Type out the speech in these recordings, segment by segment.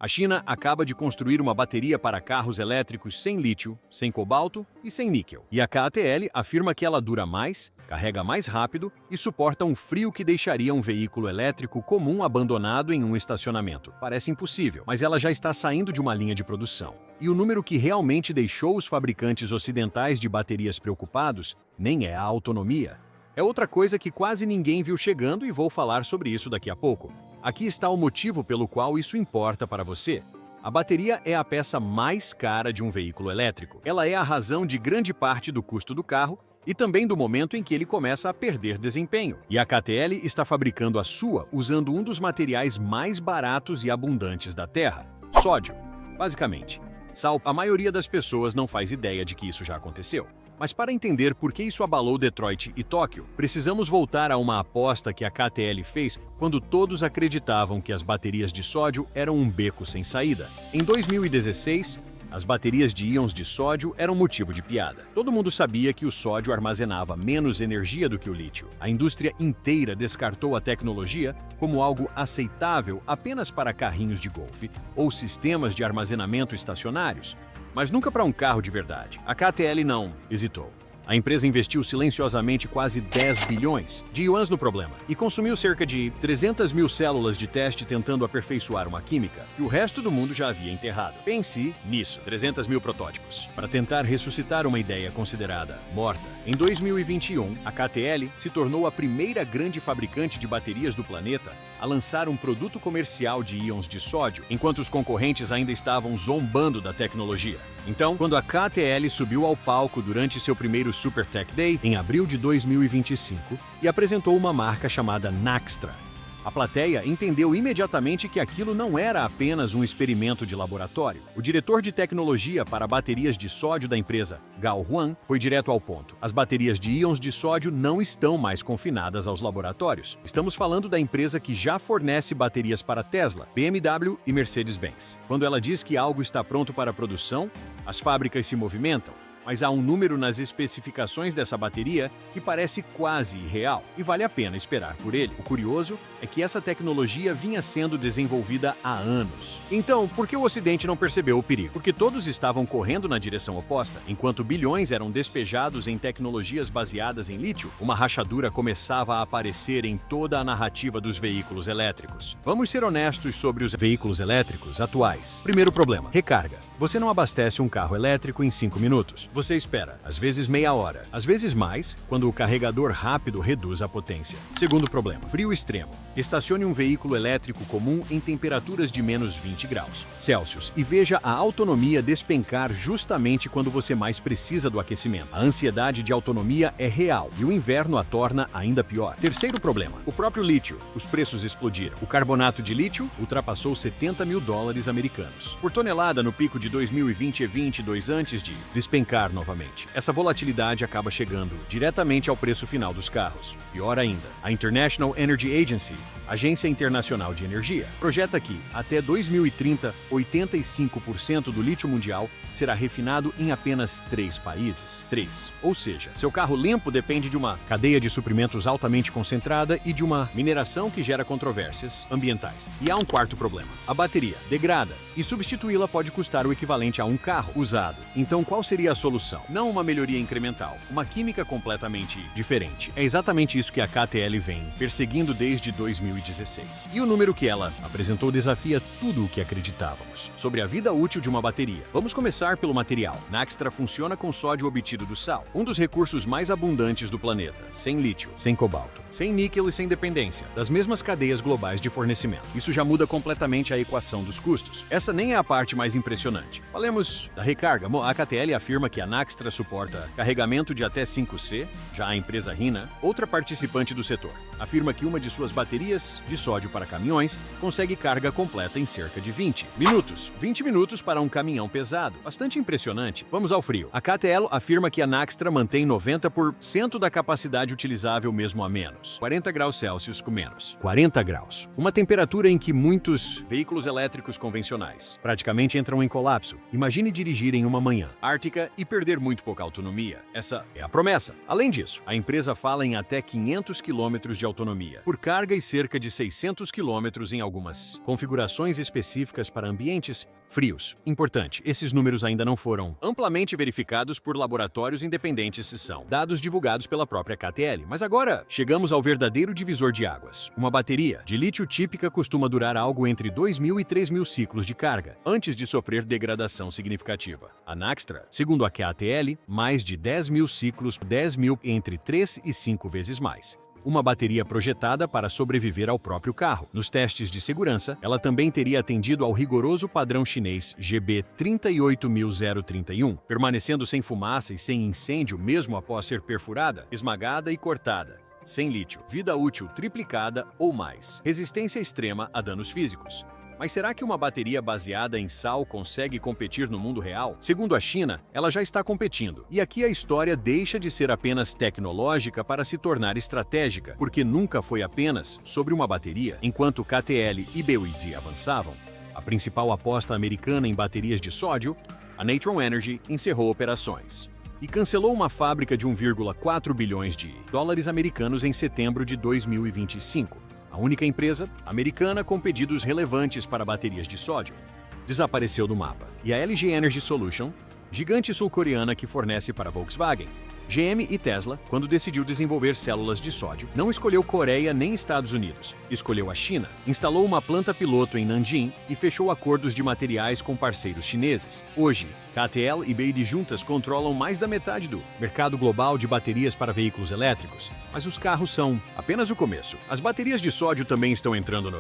A China acaba de construir uma bateria para carros elétricos sem lítio, sem cobalto e sem níquel. E a CATL afirma que ela dura mais, carrega mais rápido e suporta um frio que deixaria um veículo elétrico comum abandonado em um estacionamento. Parece impossível, mas ela já está saindo de uma linha de produção. E o número que realmente deixou os fabricantes ocidentais de baterias preocupados nem é a autonomia. É outra coisa que quase ninguém viu chegando e vou falar sobre isso daqui a pouco. Aqui está o motivo pelo qual isso importa para você. A bateria é a peça mais cara de um veículo elétrico. Ela é a razão de grande parte do custo do carro e também do momento em que ele começa a perder desempenho. E a CATL está fabricando a sua usando um dos materiais mais baratos e abundantes da Terra, sódio. Basicamente, a maioria das pessoas não faz ideia de que isso já aconteceu. Mas para entender por que isso abalou Detroit e Tóquio, precisamos voltar a uma aposta que a CATL fez quando todos acreditavam que as baterias de sódio eram um beco sem saída. Em 2016, as baterias de íons de sódio eram motivo de piada. Todo mundo sabia que o sódio armazenava menos energia do que o lítio. A indústria inteira descartou a tecnologia como algo aceitável apenas para carrinhos de golfe ou sistemas de armazenamento estacionários, mas nunca para um carro de verdade. A CATL não hesitou. A empresa investiu silenciosamente quase 10 bilhões de yuans no problema e consumiu cerca de 300 mil células de teste tentando aperfeiçoar uma química que o resto do mundo já havia enterrado. Pense nisso, 300 mil protótipos, para tentar ressuscitar uma ideia considerada morta. Em 2021, a CATL se tornou a primeira grande fabricante de baterias do planeta a lançar um produto comercial de íons de sódio, enquanto os concorrentes ainda estavam zombando da tecnologia. Então, quando a CATL subiu ao palco durante seu primeiro Super Tech Day, em abril de 2025, e apresentou uma marca chamada Naxtra, a plateia entendeu imediatamente que aquilo não era apenas um experimento de laboratório. O diretor de tecnologia para baterias de sódio da empresa, Gao Huan, foi direto ao ponto. As baterias de íons de sódio não estão mais confinadas aos laboratórios. Estamos falando da empresa que já fornece baterias para Tesla, BMW e Mercedes-Benz. Quando ela diz que algo está pronto para produção, as fábricas se movimentam. Mas há um número nas especificações dessa bateria que parece quase irreal e vale a pena esperar por ele. O curioso é que essa tecnologia vinha sendo desenvolvida há anos. Então, por que o Ocidente não percebeu o perigo? Porque todos estavam correndo na direção oposta. Enquanto bilhões eram despejados em tecnologias baseadas em lítio, uma rachadura começava a aparecer em toda a narrativa dos veículos elétricos. Vamos ser honestos sobre os veículos elétricos atuais. Primeiro problema: recarga. Você não abastece um carro elétrico em 5 minutos. Você espera, às vezes meia hora, às vezes mais, quando o carregador rápido reduz a potência. Segundo problema: frio extremo. Estacione um veículo elétrico comum em temperaturas de menos 20 graus Celsius e veja a autonomia despencar justamente quando você mais precisa do aquecimento. A ansiedade de autonomia é real e o inverno a torna ainda pior. Terceiro problema: o próprio lítio. Os preços explodiram. O carbonato de lítio ultrapassou $70 mil americanos por tonelada no pico de 2020 e 22 antes de despencar novamente. Essa volatilidade acaba chegando diretamente ao preço final dos carros. Pior ainda, a International Energy Agency, Agência Internacional de Energia, projeta que, até 2030, 85% do lítio mundial será refinado em apenas 3 países. 3. Ou seja, seu carro limpo depende de uma cadeia de suprimentos altamente concentrada e de uma mineração que gera controvérsias ambientais. E há um quarto problema: a bateria degrada e substituí-la pode custar o equivalente a um carro usado. Então, qual seria a solução? Não uma melhoria incremental, uma química completamente diferente. É exatamente isso que a CATL vem perseguindo desde 2016. E o número que ela apresentou desafia tudo o que acreditávamos sobre a vida útil de uma bateria. Vamos começar pelo material. Naxtra funciona com sódio obtido do sal, um dos recursos mais abundantes do planeta, sem lítio, sem cobalto, sem níquel e sem dependência das mesmas cadeias globais de fornecimento. Isso já muda completamente a equação dos custos. Essa nem é a parte mais impressionante. Falemos da recarga. A CATL afirma que a Naxtra suporta carregamento de até 5C, já a empresa Rina, outra participante do setor, afirma que uma de suas baterias de sódio para caminhões consegue carga completa em cerca de 20 minutos. 20 minutos para um caminhão pesado. Bastante impressionante. Vamos ao frio. A CATL afirma que a Naxtra mantém 90% da capacidade utilizável mesmo a menos 40 graus Celsius com menos 40 graus. Uma temperatura em que muitos veículos elétricos convencionais praticamente entram em colapso. Imagine dirigir em uma manhã ártica e perder muito pouca autonomia. Essa é a promessa. Além disso, a empresa fala em até 500 km de autonomia por carga e cerca de 600 km em algumas configurações específicas para ambientes frios. Importante, esses números ainda não foram amplamente verificados por laboratórios independentes, são dados divulgados pela própria KTL. Mas agora, chegamos ao verdadeiro divisor de águas. Uma bateria de lítio típica costuma durar algo entre 2.000 e 3.000 ciclos de carga, antes de sofrer degradação significativa. A Naxtra, segundo a KTL, mais de 10.000 ciclos, 10.000 entre 3 e 5 vezes mais. Uma bateria projetada para sobreviver ao próprio carro. Nos testes de segurança, ela também teria atendido ao rigoroso padrão chinês GB 38031, permanecendo sem fumaça e sem incêndio mesmo após ser perfurada, esmagada e cortada. Sem lítio, vida útil triplicada ou mais. Resistência extrema a danos físicos. Mas será que uma bateria baseada em sal consegue competir no mundo real? Segundo a China, ela já está competindo. E aqui a história deixa de ser apenas tecnológica para se tornar estratégica, porque nunca foi apenas sobre uma bateria. Enquanto KTL e BYD avançavam, a principal aposta americana em baterias de sódio, a Natron Energy, encerrou operações e cancelou uma fábrica de 1,4 bilhões de dólares americanos em setembro de 2025. A única empresa americana com pedidos relevantes para baterias de sódio desapareceu do mapa. E a LG Energy Solution, gigante sul-coreana que fornece para Volkswagen, GM e Tesla, quando decidiu desenvolver células de sódio, não escolheu Coreia nem Estados Unidos. Escolheu a China, instalou uma planta piloto em Nanjing e fechou acordos de materiais com parceiros chineses. Hoje, KTL e BYD juntas controlam mais da metade do mercado global de baterias para veículos elétricos. Mas os carros são apenas o começo. As baterias de sódio também estão entrando no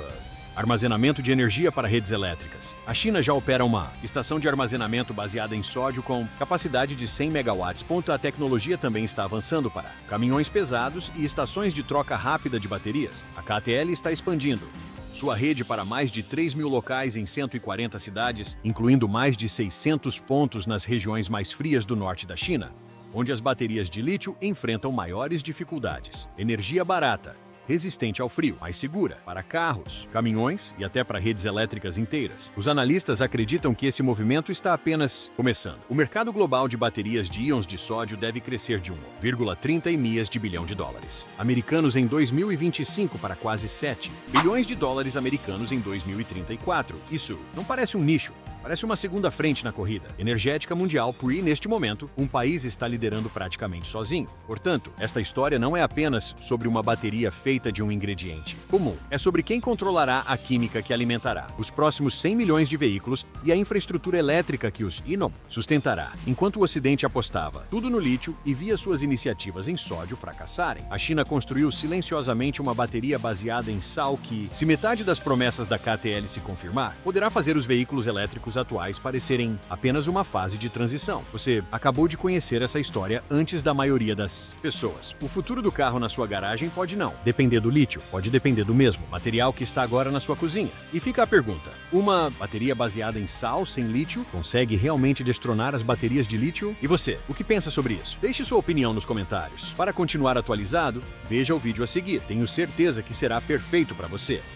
armazenamento de energia para redes elétricas. A China já opera uma estação de armazenamento baseada em sódio com capacidade de 100 megawatts. A tecnologia também está avançando para caminhões pesados e estações de troca rápida de baterias. A KTL está expandindo sua rede para mais de 3.000 locais em 140 cidades, incluindo mais de 600 pontos nas regiões mais frias do norte da China, onde as baterias de lítio enfrentam maiores dificuldades. Energia barata, resistente ao frio, mais segura para carros, caminhões e até para redes elétricas inteiras. Os analistas acreditam que esse movimento está apenas começando. O mercado global de baterias de íons de sódio deve crescer de 1,30 milhas de bilhão de dólares americanos em 2025 para quase 7 bilhões de dólares americanos em 2034. Isso não parece um nicho. Parece uma segunda frente na corrida energética mundial, e neste momento, um país está liderando praticamente sozinho. Portanto, esta história não é apenas sobre uma bateria feita de um ingrediente comum. É sobre quem controlará a química que alimentará os próximos 100 milhões de veículos e a infraestrutura elétrica que os sustentará. Enquanto o Ocidente apostava tudo no lítio e via suas iniciativas em sódio fracassarem, a China construiu silenciosamente uma bateria baseada em sal que, se metade das promessas da KTL se confirmar, poderá fazer os veículos elétricos atuais parecerem apenas uma fase de transição. Você acabou de conhecer essa história antes da maioria das pessoas. O futuro do carro na sua garagem pode não depender do lítio, pode depender do mesmo material que está agora na sua cozinha. E fica a pergunta: uma bateria baseada em sal sem lítio consegue realmente destronar as baterias de lítio? E você, o que pensa sobre isso? Deixe sua opinião nos comentários. Para continuar atualizado, veja o vídeo a seguir. Tenho certeza que será perfeito para você.